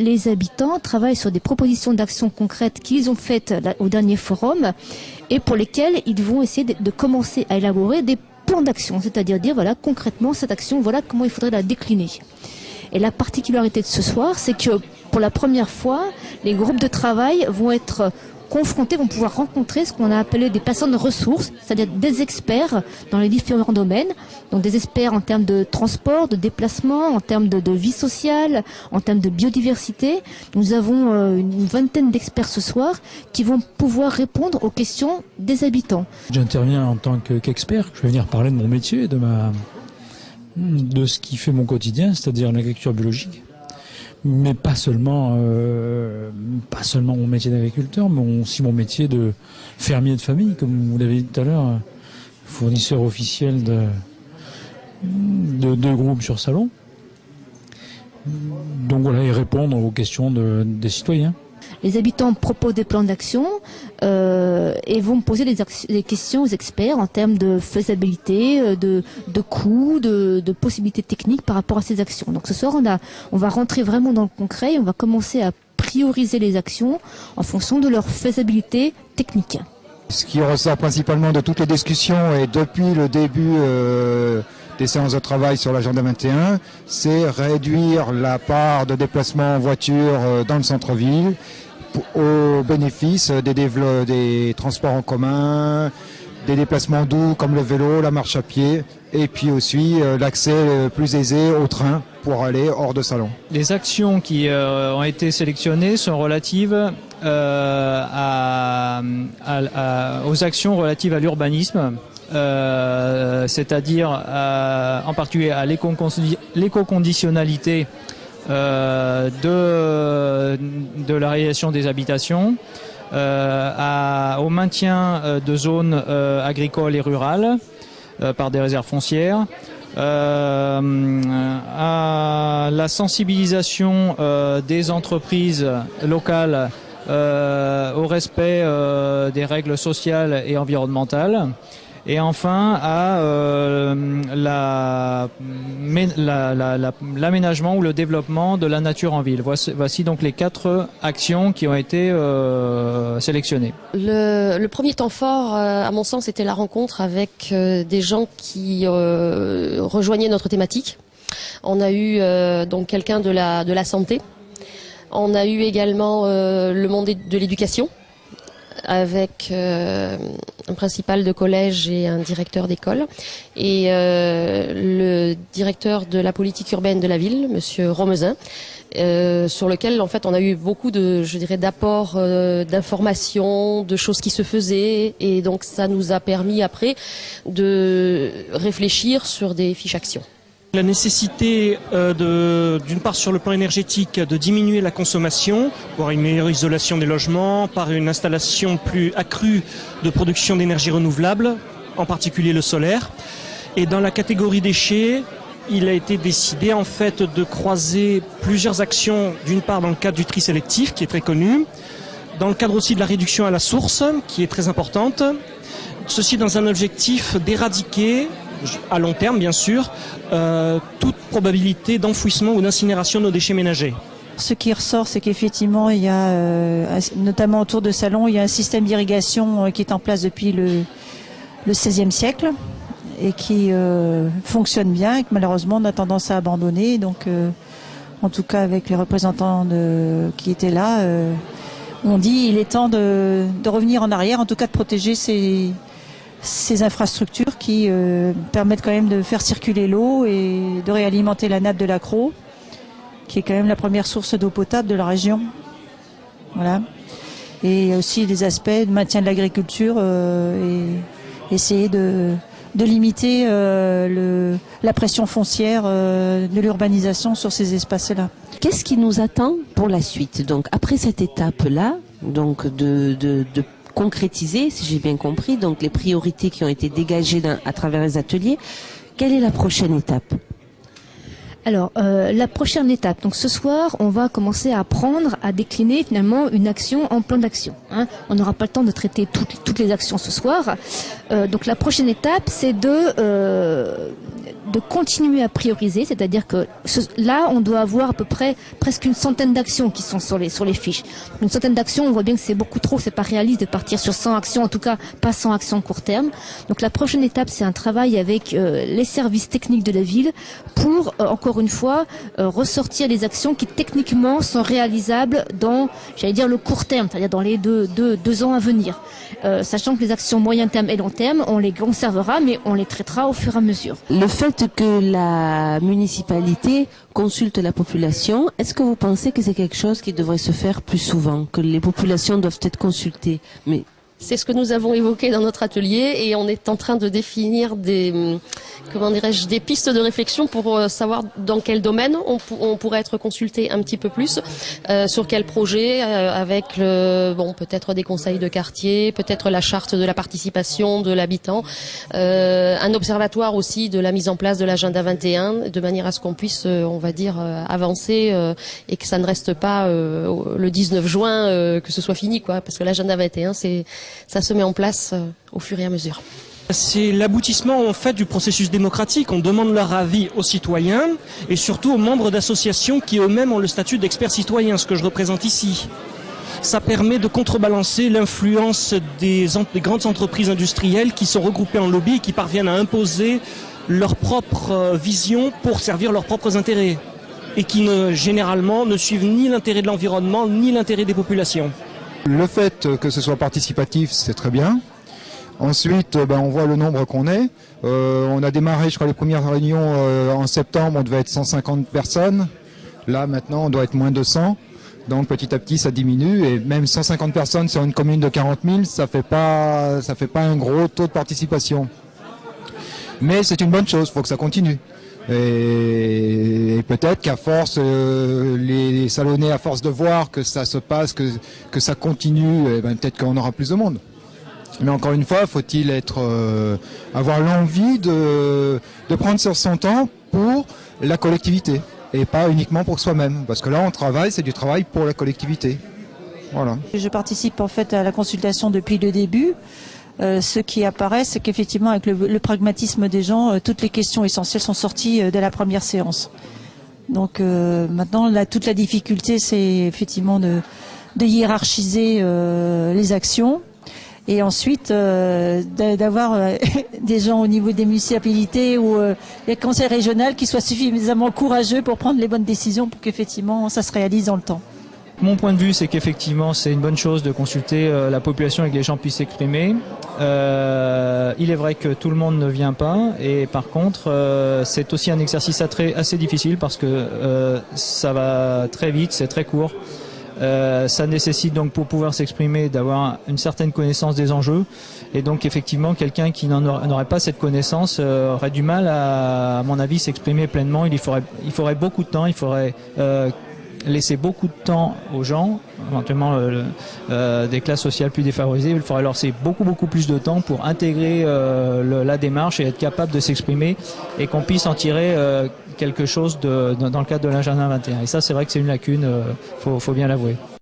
les habitants travaillent sur des propositions d'action concrètes qu'ils ont faites au dernier forum et pour lesquelles ils vont essayer de commencer à élaborer des plans d'action, c'est-à-dire dire voilà concrètement cette action, voilà comment il faudrait la décliner. Et la particularité de ce soir, c'est que pour la première fois, les groupes de travail vont être confrontés, vont pouvoir rencontrer ce qu'on a appelé des personnes ressources, c'est-à-dire des experts dans les différents domaines, donc des experts en termes de transport, de déplacement, en termes de vie sociale, en termes de biodiversité. Nous avons une vingtaine d'experts ce soir qui vont pouvoir répondre aux questions des habitants. J'interviens en tant qu'expert, je vais venir parler de mon métier, de ce qui fait mon quotidien, c'est-à-dire l'agriculture biologique. Mais pas seulement mon métier d'agriculteur, mais aussi mon métier de fermier de famille, comme vous l'avez dit tout à l'heure, fournisseur officiel de groupes sur Salon. Donc voilà, et répondre aux questions des citoyens. Les habitants proposent des plans d'action et vont poser des questions aux experts en termes de faisabilité, de coûts, de possibilités techniques par rapport à ces actions. Donc ce soir, on va rentrer vraiment dans le concret et on va commencer à prioriser les actions en fonction de leur faisabilité technique. Ce qui ressort principalement de toutes les discussions et depuis le début des séances de travail sur l'agenda 21, c'est réduire la part de déplacement en voiture dans le centre-ville au bénéfice des transports en commun, des déplacements doux comme le vélo, la marche à pied et puis aussi l'accès plus aisé au train pour aller hors de Salon. Les actions qui ont été sélectionnées sont relatives aux actions relatives à l'urbanisme, c'est-à-dire en particulier à l'éco-conditionnalité de la réalisation des habitations, au maintien de zones agricoles et rurales par des réserves foncières, à la sensibilisation des entreprises locales au respect des règles sociales et environnementales, et enfin à l'aménagement ou le développement de la nature en ville. Voici donc les 4 actions qui ont été sélectionnées. Le premier temps fort, à mon sens, était la rencontre avec des gens qui rejoignaient notre thématique. On a eu donc quelqu'un de la santé. On a eu également le monde de l'éducation, avec un principal de collège et un directeur d'école, et le directeur de la politique urbaine de la ville, Monsieur Romezin, sur lequel en fait on a eu beaucoup d'apports d'informations, de choses qui se faisaient, et donc ça nous a permis après de réfléchir sur des fiches actions. La nécessité d'une part sur le plan énergétique de diminuer la consommation, pour une meilleure isolation des logements, par une installation plus accrue de production d'énergie renouvelable, en particulier le solaire. Et dans la catégorie déchets, il a été décidé en fait de croiser plusieurs actions, d'une part dans le cadre du tri sélectif qui est très connu, dans le cadre aussi de la réduction à la source qui est très importante, ceci dans un objectif d'éradiquer, à long terme bien sûr, toute probabilité d'enfouissement ou d'incinération de nos déchets ménagers. Ce qui ressort, c'est qu'effectivement, il y a, notamment autour de Salon, il y a un système d'irrigation qui est en place depuis le XVIe siècle et qui fonctionne bien et que malheureusement on a tendance à abandonner. Donc, en tout cas avec les représentants qui étaient là, on dit il est temps de revenir en arrière, en tout cas de protéger ces infrastructures qui permettent quand même de faire circuler l'eau et de réalimenter la nappe de l'Accro, qui est quand même la première source d'eau potable de la région. Voilà. Et aussi des aspects de maintien de l'agriculture et essayer de limiter la pression foncière de l'urbanisation sur ces espaces-là. Qu'est-ce qui nous attend pour la suite? Donc après cette étape-là, donc de concrétiser, si j'ai bien compris, donc les priorités qui ont été dégagées à travers les ateliers, quelle est la prochaine étape? Alors, la prochaine étape, donc ce soir, on va commencer à apprendre à décliner finalement une action en plan d'action. Hein. On n'aura pas le temps de traiter toutes les actions ce soir. Donc la prochaine étape, c'est de continuer à prioriser, c'est-à-dire que là, on doit avoir à peu près presque une centaine d'actions qui sont sur les fiches. Une centaine d'actions, on voit bien que c'est beaucoup trop, c'est pas réaliste de partir sur 100 actions, en tout cas pas 100 actions court terme. Donc la prochaine étape, c'est un travail avec les services techniques de la ville pour, encore une fois, ressortir les actions qui techniquement sont réalisables dans, j'allais dire, le court terme, c'est-à-dire dans les deux ans à venir. Sachant que les actions moyen terme et long terme, on les conservera, mais on les traitera au fur et à mesure. Le fait que la municipalité consulte la population, est-ce que vous pensez que c'est quelque chose qui devrait se faire plus souvent, que les populations doivent être consultées? Mais c'est ce que nous avons évoqué dans notre atelier et on est en train de définir des pistes de réflexion pour savoir dans quel domaine on pourrait être consulté un petit peu plus, sur quel projet, avec peut-être des conseils de quartier, peut-être la charte de la participation de l'habitant, un observatoire aussi de la mise en place de l'agenda 21, de manière à ce qu'on puisse, avancer et que ça ne reste pas le 19 juin que ce soit fini, quoi, parce que l'agenda 21 ça se met en place au fur et à mesure. C'est l'aboutissement en fait du processus démocratique. On demande leur avis aux citoyens et surtout aux membres d'associations qui eux-mêmes ont le statut d'experts citoyens, ce que je représente ici. Ça permet de contrebalancer l'influence des grandes entreprises industrielles qui sont regroupées en lobby et qui parviennent à imposer leur propre vision pour servir leurs propres intérêts et qui généralement ne suivent ni l'intérêt de l'environnement ni l'intérêt des populations. Le fait que ce soit participatif, c'est très bien. Ensuite, on voit le nombre qu'on est. On a démarré, je crois, les premières réunions en septembre, on devait être 150 personnes. Là, maintenant, on doit être moins de 100. Donc, petit à petit, ça diminue. Et même 150 personnes sur une commune de 40 000, ça fait pas un gros taux de participation. Mais c'est une bonne chose, il faut que ça continue. Et peut-être qu'à force, les Salonnais, à force de voir que ça se passe, que ça continue, peut-être qu'on aura plus de monde. Mais encore une fois, faut-il avoir l'envie de prendre sur son temps pour la collectivité et pas uniquement pour soi-même. Parce que là, on travaille, c'est du travail pour la collectivité. Voilà. Je participe en fait à la consultation depuis le début. Ce qui apparaît, c'est qu'effectivement, avec le pragmatisme des gens, toutes les questions essentielles sont sorties dès la première séance. Donc maintenant, toute la difficulté, c'est effectivement de hiérarchiser les actions. Et ensuite, d'avoir des gens au niveau des municipalités ou les conseils régionaux qui soient suffisamment courageux pour prendre les bonnes décisions pour qu'effectivement ça se réalise dans le temps. Mon point de vue, c'est qu'effectivement, c'est une bonne chose de consulter la population et que les gens puissent s'exprimer. Il est vrai que tout le monde ne vient pas et par contre, c'est aussi un exercice assez difficile parce que ça va très vite, c'est très court. Ça nécessite donc pour pouvoir s'exprimer d'avoir une certaine connaissance des enjeux et donc effectivement quelqu'un qui n'aurait pas cette connaissance aurait du mal à mon avis s'exprimer pleinement. Il faudrait beaucoup de temps, il faudrait laisser beaucoup de temps aux gens, éventuellement des classes sociales plus défavorisées. Il faudrait leur laisser beaucoup plus de temps pour intégrer la démarche et être capable de s'exprimer et qu'on puisse en tirer quelque chose dans le cadre de l'agenda 21. Et ça, c'est vrai que c'est une lacune, faut bien l'avouer.